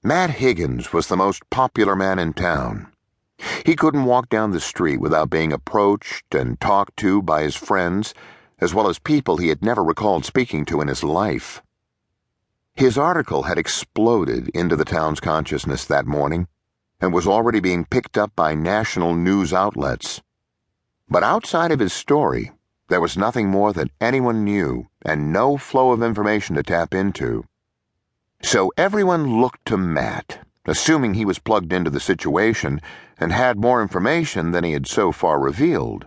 Matt Higgins was the most popular man in town. He couldn't walk down the street without being approached and talked to by his friends, as well as people he had never recalled speaking to in his life. His article had exploded into the town's consciousness that morning and was already being picked up by national news outlets. But outside of his story, there was nothing more that anyone knew and no flow of information to tap into. So everyone looked to Matt, assuming he was plugged into the situation and had more information than he had so far revealed.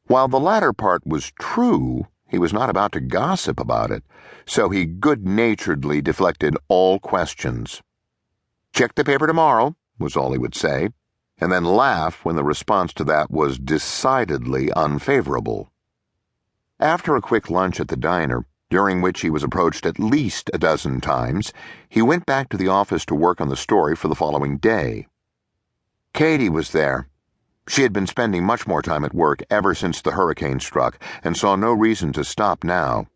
While the latter part was true, he was not about to gossip about it, so he good-naturedly deflected all questions. "Check the paper tomorrow," was all he would say, and then laugh when the response to that was decidedly unfavorable. After a quick lunch at the diner, during which he was approached at least a dozen times, he went back to the office to work on the story for the following day. Katie was there. She had been spending much more time at work ever since the hurricane struck, and saw no reason to stop now.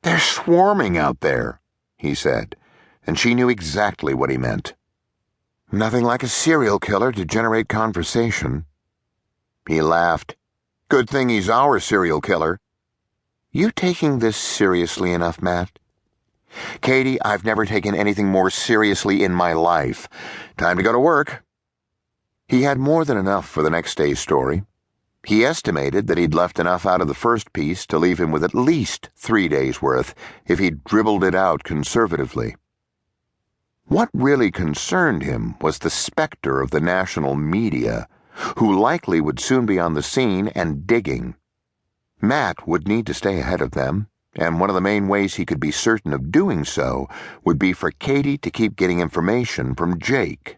"They're swarming out there," he said, and she knew exactly what he meant. "Nothing like a serial killer to generate conversation." He laughed. "Good thing he's our serial killer." "You taking this seriously enough, Matt?" "Katie, I've never taken anything more seriously in my life. Time to go to work." He had more than enough for the next day's story. He estimated that he'd left enough out of the first piece to leave him with at least 3 days' worth if he'd dribbled it out conservatively. What really concerned him was the specter of the national media, who likely would soon be on the scene and digging. Matt would need to stay ahead of them, and one of the main ways he could be certain of doing so would be for Katie to keep getting information from Jake.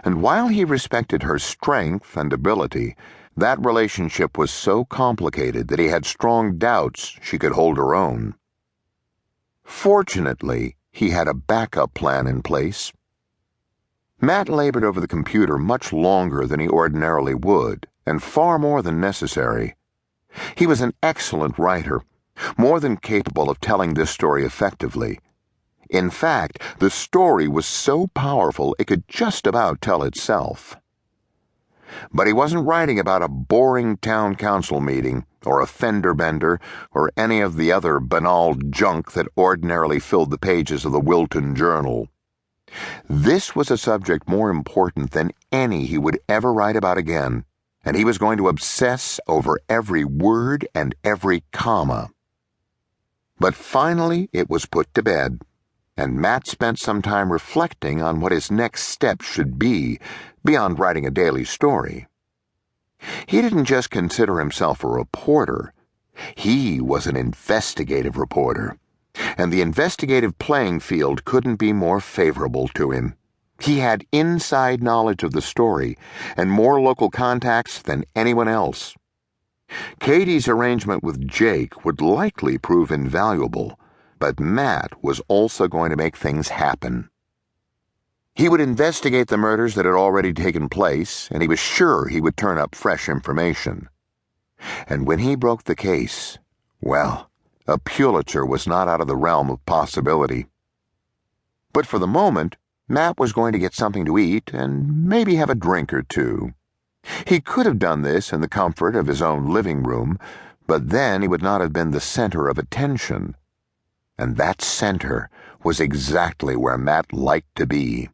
And while he respected her strength and ability, that relationship was so complicated that he had strong doubts she could hold her own. Fortunately, he had a backup plan in place. Matt labored over the computer much longer than he ordinarily would, and far more than necessary. He was an excellent writer, more than capable of telling this story effectively. In fact, the story was so powerful it could just about tell itself. But he wasn't writing about a boring town council meeting, or a fender bender, or any of the other banal junk that ordinarily filled the pages of the Wilton Journal. This was a subject more important than any he would ever write about again, and he was going to obsess over every word and every comma. But finally it was put to bed, and Matt spent some time reflecting on what his next step should be, beyond writing a daily story. He didn't just consider himself a reporter. He was an investigative reporter, and the investigative playing field couldn't be more favorable to him. He had inside knowledge of the story and more local contacts than anyone else. Katie's arrangement with Jake would likely prove invaluable, but Matt was also going to make things happen. He would investigate the murders that had already taken place, and he was sure he would turn up fresh information. And when he broke the case, well, a Pulitzer was not out of the realm of possibility. But for the moment, Matt was going to get something to eat and maybe have a drink or two. He could have done this in the comfort of his own living room, but then he would not have been the center of attention. And that center was exactly where Matt liked to be.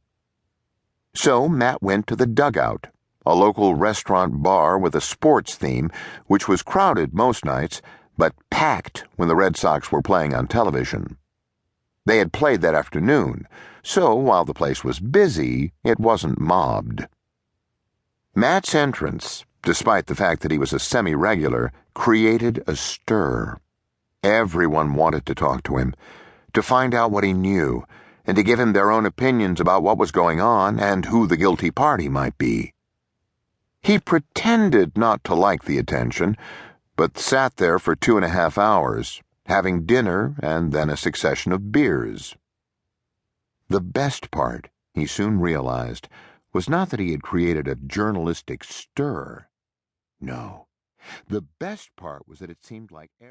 So Matt went to the Dugout, a local restaurant bar with a sports theme, which was crowded most nights, but packed when the Red Sox were playing on television. They had played that afternoon, so while the place was busy, it wasn't mobbed. Matt's entrance, despite the fact that he was a semi-regular, created a stir. Everyone wanted to talk to him, to find out what he knew, and to give him their own opinions about what was going on and who the guilty party might be. He pretended not to like the attention, but sat there for 2.5 hours, having dinner and then a succession of beers. The best part, he soon realized, was not that he had created a journalistic stir. No, the best part was that it seemed like